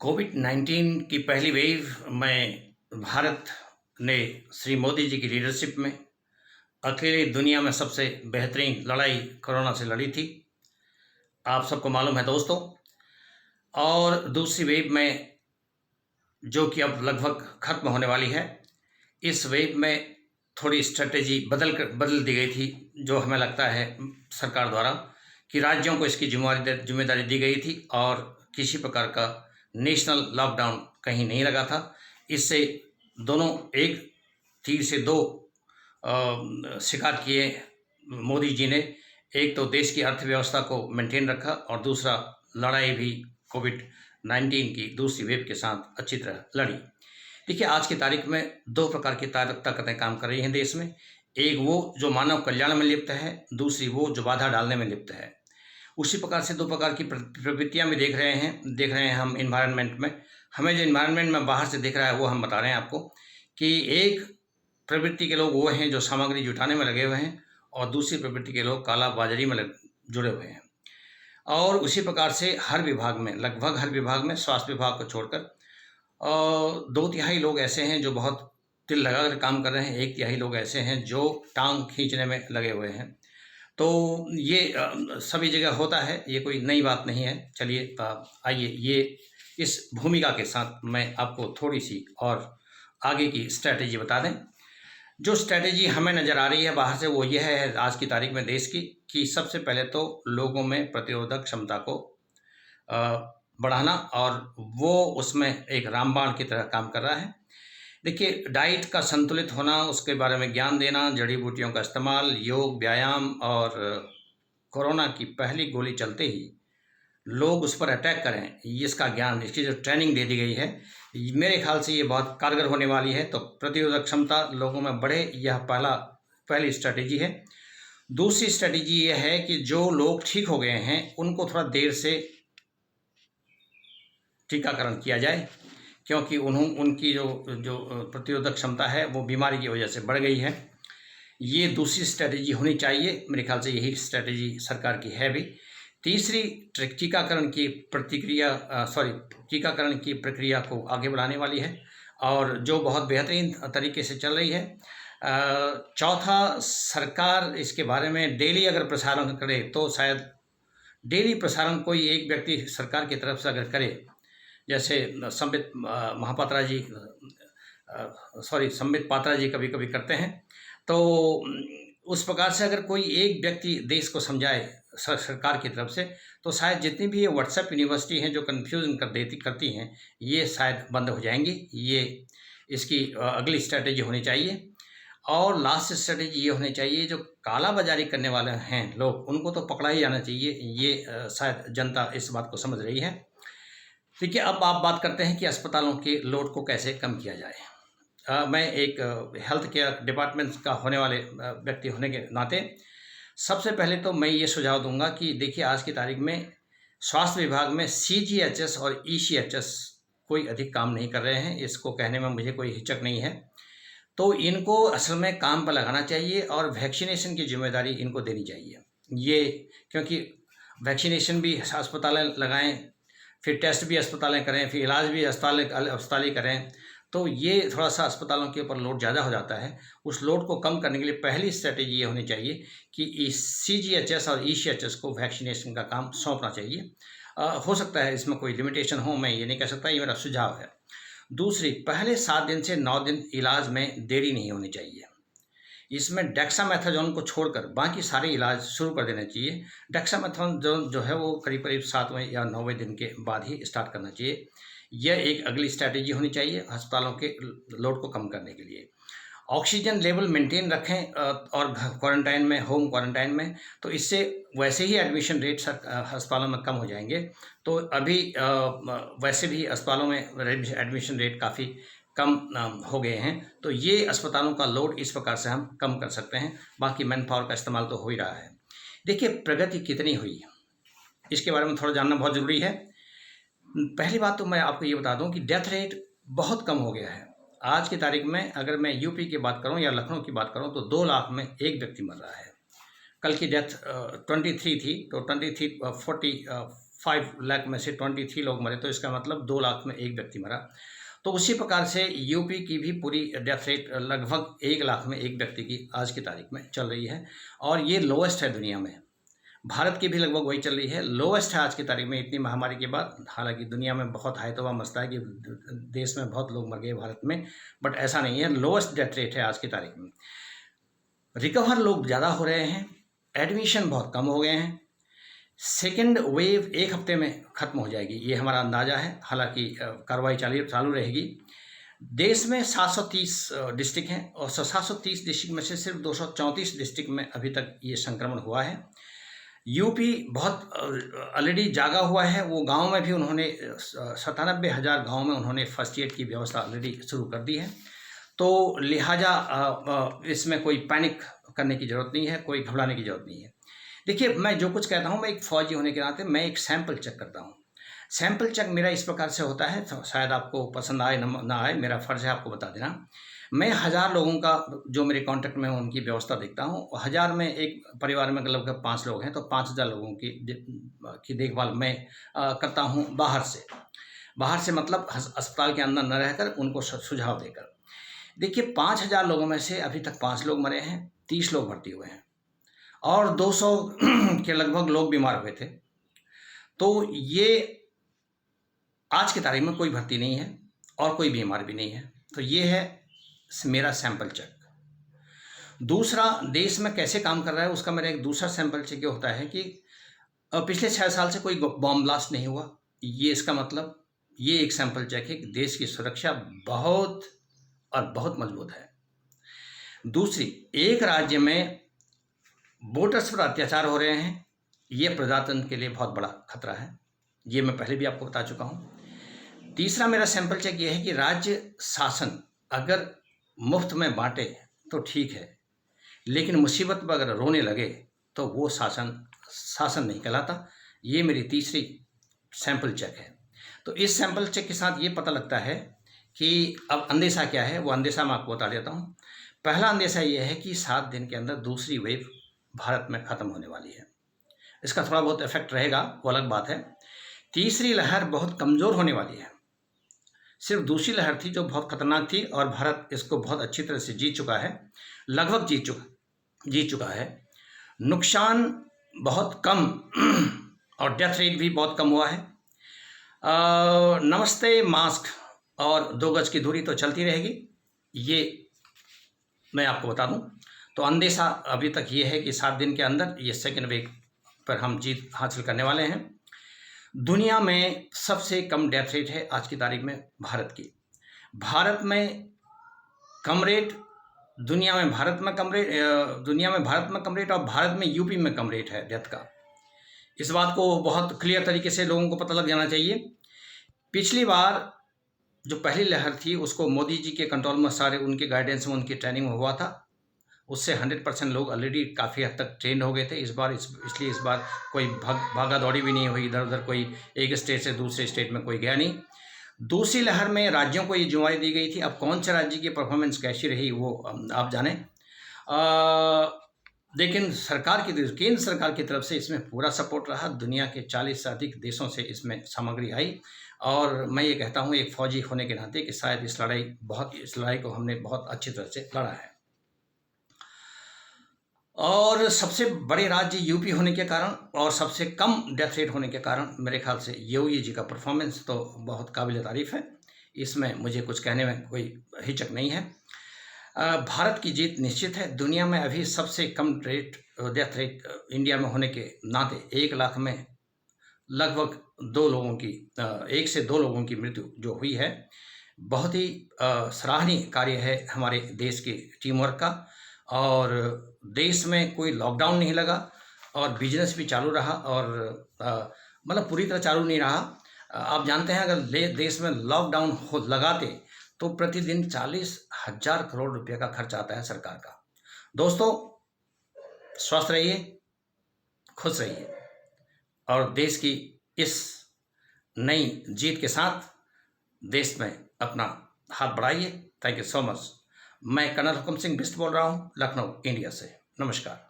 कोविड-19 की पहली वेव में भारत ने श्री मोदी जी की लीडरशिप में अकेले दुनिया में सबसे बेहतरीन लड़ाई कोरोना से लड़ी थी, आप सबको मालूम है दोस्तों। और दूसरी वेव में जो कि अब लगभग ख़त्म होने वाली है, इस वेव में थोड़ी स्ट्रेटेजी बदल दी गई थी, जो हमें लगता है सरकार द्वारा कि राज्यों को इसकी जिम्मेदारी दी गई थी और किसी प्रकार का नेशनल लॉकडाउन कहीं नहीं लगा था। इससे दोनों एक तीर से दो शिकार किए मोदी जी ने। एक तो देश की अर्थव्यवस्था को मेंटेन रखा और दूसरा लड़ाई भी कोविड-19 की दूसरी वेव के साथ अच्छी तरह लड़ी। देखिए, आज की तारीख में दो प्रकार की ताकतें काम कर रही हैं देश में। एक वो जो मानव कल्याण में लिप्त है, दूसरी वो जो बाधा डालने में लिप्त है। उसी प्रकार से दो प्रकार की प्रवृत्तियां भी देख रहे हैं हम इन्वायरमेंट में। हमें जो इन्वायरमेंट में बाहर से दिख रहा है वो हम बता रहे हैं आपको कि एक प्रवृत्ति के लोग वो हैं जो सामग्री जुटाने में लगे हुए हैं और दूसरी प्रवृत्ति के लोग कालाबाजारी में जुड़े हुए हैं। और उसी प्रकार से हर विभाग में, लगभग हर विभाग में, स्वास्थ्य विभाग को छोड़कर 2/3 लोग ऐसे हैं जो बहुत दिल लगाकर काम कर रहे हैं, 1/3 लोग ऐसे हैं जो टांग खींचने में लगे हुए हैं। तो ये सभी जगह होता है, ये कोई नई बात नहीं है। चलिए आइए ये इस भूमिका के साथ मैं आपको थोड़ी सी और आगे की स्ट्रैटेजी बता दें। जो स्ट्रैटेजी हमें नज़र आ रही है बाहर से वो यह है आज की तारीख में देश की, कि सबसे पहले तो लोगों में प्रतिरोधक क्षमता को बढ़ाना, और वो उसमें एक रामबाण की तरह काम कर रहा है। देखिए, डाइट का संतुलित होना, उसके बारे में ज्ञान देना, जड़ी बूटियों का इस्तेमाल, योग, व्यायाम, और कोरोना की पहली गोली चलते ही लोग उस पर अटैक करें, इसका ज्ञान, इसकी जो ट्रेनिंग दे दी गई है, मेरे ख्याल से ये बहुत कारगर होने वाली है। तो प्रतिरोधक क्षमता लोगों में बढ़े, यह पहली स्ट्रेटेजी है। दूसरी स्ट्रेटेजी ये है कि जो लोग ठीक हो गए हैं उनको थोड़ा देर से टीकाकरण किया जाए, क्योंकि उनकी जो प्रतिरोधक क्षमता है वो बीमारी की वजह से बढ़ गई है। ये दूसरी स्ट्रेटेजी होनी चाहिए, मेरे ख्याल से यही स्ट्रेटेजी सरकार की है भी। तीसरी, टीकाकरण की प्रक्रिया को आगे बढ़ाने वाली है और जो बहुत बेहतरीन तरीके से चल रही है। चौथा, सरकार इसके बारे में डेली अगर प्रसारण करे तो शायद डेली प्रसारण कोई एक व्यक्ति सरकार की तरफ से अगर करे, जैसे संबित पात्रा जी कभी कभी करते हैं, तो उस प्रकार से अगर कोई एक व्यक्ति देश को समझाए सरकार की तरफ से, तो शायद जितनी भी ये व्हाट्सएप यूनिवर्सिटी हैं जो कन्फ्यूजन करती हैं, ये शायद बंद हो जाएंगी। ये इसकी अगली स्ट्रेटेजी होनी चाहिए। और लास्ट स्ट्रेटेजी ये होनी चाहिए, जो काला बाजारी करने वाले हैं लोग, उनको तो पकड़ा ही जाना चाहिए। ये शायद जनता इस बात को समझ रही है। देखिए, अब आप बात करते हैं कि अस्पतालों के लोड को कैसे कम किया जाए। मैं एक हेल्थ केयर डिपार्टमेंट का होने वाले व्यक्ति होने के नाते सबसे पहले तो मैं ये सुझाव दूंगा कि देखिए, आज की तारीख में स्वास्थ्य विभाग में CGHS और ECHS कोई अधिक काम नहीं कर रहे हैं। इसको कहने में मुझे कोई हिचक नहीं है। तो इनको असल में काम पर लगाना चाहिए और वैक्सीनेशन की जिम्मेदारी इनको देनी चाहिए। ये क्योंकि वैक्सीनेशन भी अस्पतालें लगाएं, फिर टेस्ट भी अस्पतालें करें, फिर इलाज भी अस्पताल ही करें, तो ये थोड़ा सा अस्पतालों के ऊपर लोड ज़्यादा हो जाता है। उस लोड को कम करने के लिए पहली स्ट्रेटेजी ये होनी चाहिए कि CGHS और ECHS को वैक्सीनेशन का काम सौंपना चाहिए। हो सकता है इसमें कोई लिमिटेशन हो, मैं ये नहीं कह सकता, ये मेरा सुझाव है। दूसरी, पहले 7 दिन से 9 दिन इलाज में देरी नहीं होनी चाहिए। इसमें डेक्सामेथासोन को छोड़कर बाकी सारे इलाज शुरू कर देना चाहिए। डेक्सामेथासोन जो है वो करीब 7वें या 9वें दिन के बाद ही स्टार्ट करना चाहिए। यह एक अगली स्ट्रैटेजी होनी चाहिए अस्पतालों के लोड को कम करने के लिए। ऑक्सीजन लेवल मेंटेन रखें और क्वारंटाइन में, होम क्वारंटाइन में, तो इससे वैसे ही एडमिशन रेट अस्पतालों में कम हो जाएंगे। तो अभी वैसे भी अस्पतालों में एडमिशन रेट काफ़ी कम हो गए हैं। तो ये अस्पतालों का लोड इस प्रकार से हम कम कर सकते हैं। बाकी मैन पावर का इस्तेमाल तो हो ही रहा है। देखिए, प्रगति कितनी हुई इसके बारे में थोड़ा जानना बहुत ज़रूरी है। पहली बात तो मैं आपको ये बता दूं कि डेथ रेट बहुत कम हो गया है। आज की तारीख में अगर मैं यूपी की बात करूं या लखनऊ की बात करूं तो 2 लाख में एक व्यक्ति मर रहा है। कल की डेथ 23 थी, तो 23 5 लाख में से 23 लोग मरे, तो इसका मतलब 2 लाख में एक व्यक्ति मरा। तो उसी प्रकार से यूपी की भी पूरी डेथ रेट लगभग 1 लाख में एक व्यक्ति की आज की तारीख में चल रही है, और ये लोएस्ट है दुनिया में। भारत की भी लगभग वही चल रही है, लोएस्ट है आज की तारीख में इतनी महामारी के बाद। हालांकि दुनिया में बहुत हायतोबा मचता है कि देश में बहुत लोग मर गए भारत में, बट ऐसा नहीं है, लोएस्ट डेथ रेट है आज की तारीख में। रिकवर लोग ज़्यादा हो रहे हैं, एडमिशन बहुत कम हो गए हैं। सेकेंड वेव 1 हफ्ते में ख़त्म हो जाएगी, ये हमारा अंदाज़ा है। हालांकि कार्रवाई चालू रहेगी। देश में 730 डिस्ट्रिक्ट हैं, और 730 डिस्ट्रिक्ट में से सिर्फ 234 डिस्ट्रिक्ट में अभी तक ये संक्रमण हुआ है। यूपी बहुत ऑलरेडी जागा हुआ है, वो गांव में भी उन्होंने 97,000 गाँव में उन्होंने फर्स्ट एड की व्यवस्था ऑलरेडी शुरू कर दी है। तो लिहाजा इसमें कोई पैनिक करने की ज़रूरत नहीं है, कोई घबराने की ज़रूरत नहीं है। देखिए, मैं जो कुछ कहता हूँ, मैं एक फ़ौजी होने के नाते मैं एक सैंपल चेक करता हूँ। सैंपल चेक मेरा इस प्रकार से होता है, तो शायद आपको पसंद आए ना आए, मेरा फ़र्ज़ है आपको बता देना। मैं 1000 लोगों का जो मेरे कॉन्टैक्ट में उनकी व्यवस्था देखता हूँ। 1000 में एक परिवार में लगभग 5 लोग हैं, तो 5000 लोगों की देखभाल मैं करता हूँ बाहर से मतलब अस्पताल के अंदर न रहकर, उनको सुझाव देकर। देखिए, 5000 लोगों में से अभी तक 5 लोग मरे हैं, 30 लोग भर्ती हुए हैं, और 200 के लगभग लोग बीमार हुए थे। तो ये आज की तारीख में कोई भर्ती नहीं है और कोई बीमार भी नहीं है। तो ये है मेरा सैंपल चेक। दूसरा, देश में कैसे काम कर रहा है उसका मेरा एक दूसरा सैंपल चेक ये होता है कि पिछले 6 साल से कोई बॉम्ब ब्लास्ट नहीं हुआ। ये इसका मतलब ये एक सैंपल चेक है कि देश की सुरक्षा बहुत और बहुत मजबूत है। दूसरी, एक राज्य में वोटर्स पर अत्याचार हो रहे हैं, ये प्रजातंत्र के लिए बहुत बड़ा खतरा है, ये मैं पहले भी आपको बता चुका हूँ। तीसरा मेरा सैंपल चेक ये है कि राज्य शासन अगर मुफ्त में बांटे तो ठीक है, लेकिन मुसीबत पर अगर रोने लगे तो वो शासन नहीं कहलाता। ये मेरी तीसरी सैंपल चेक है। तो इस सैंपल चेक के साथ ये पता लगता है कि अब अंदेशा क्या है, वो अंदेशा मैं आपको बता देता हूँ। पहला अंदेशा ये है कि 7 दिन के अंदर दूसरी वेव भारत में ख़त्म होने वाली है। इसका थोड़ा बहुत इफेक्ट रहेगा, वो अलग बात है। तीसरी लहर बहुत कमज़ोर होने वाली है। सिर्फ दूसरी लहर थी जो बहुत खतरनाक थी, और भारत इसको बहुत अच्छी तरह से जीत चुका है, लगभग जीत चुका है। नुकसान बहुत कम और डेथ रेट भी बहुत कम हुआ है। नमस्ते, मास्क और 2 गज की दूरी तो चलती रहेगी, ये मैं आपको बता दूं। तो अंदेशा अभी तक ये है कि 7 दिन के अंदर ये सेकेंड वेव पर हम जीत हासिल करने वाले हैं। दुनिया में सबसे कम डेथ रेट है आज की तारीख में भारत की। भारत में कम रेट, दुनिया में भारत में कम रेट, और भारत में यूपी में कम रेट है डेथ का। इस बात को बहुत क्लियर तरीके से लोगों को पता लग जाना चाहिए। पिछली बार जो पहली लहर थी उसको मोदी जी के कंट्रोल में, सारे उनके गाइडेंस में, उनकी ट्रेनिंग में हुआ था, उससे 100% लोग ऑलरेडी काफ़ी हद तक ट्रेंड हो गए थे। इसलिए इस बार कोई भागा दौड़ी भी नहीं हुई, इधर उधर कोई एक स्टेट से दूसरे स्टेट में कोई गया नहीं। दूसरी लहर में राज्यों को ये जिम्मेदारी दी गई थी। अब कौन से राज्य की परफॉर्मेंस कैसी रही वो आप जानें, लेकिन केंद्र सरकार की तरफ से इसमें पूरा सपोर्ट रहा। दुनिया के 40 से अधिक देशों से इसमें सामग्री आई, और मैं ये कहता हूँ एक फ़ौजी होने के नाते कि शायद इस लड़ाई को हमने बहुत अच्छी तरह से लड़ा है। और सबसे बड़े राज्य यूपी होने के कारण और सबसे कम डेथ रेट होने के कारण मेरे ख्याल से योगी जी का परफॉर्मेंस तो बहुत काबिल तारीफ़ है। इसमें मुझे कुछ कहने में कोई हिचक नहीं है। भारत की जीत निश्चित है। दुनिया में अभी सबसे कम डेथ रेट इंडिया में होने के नाते 1 लाख में लगभग 1 से 2 लोगों की मृत्यु जो हुई है, बहुत ही सराहनीय कार्य है हमारे देश की टीम वर्क का। और देश में कोई लॉकडाउन नहीं लगा, और बिजनेस भी चालू रहा, और मतलब पूरी तरह चालू नहीं रहा। आप जानते हैं अगर देश में लॉकडाउन लगाते तो प्रतिदिन 40,000 करोड़ रुपए का खर्च आता है सरकार का। दोस्तों, स्वस्थ रहिए, खुश रहिए, और देश की इस नई जीत के साथ देश में अपना हाथ बढ़ाइए। Thank you so much. मैं कर्नल हुक्म सिंह बिष्ट बोल रहा हूँ, लखनऊ, इंडिया से। नमस्कार।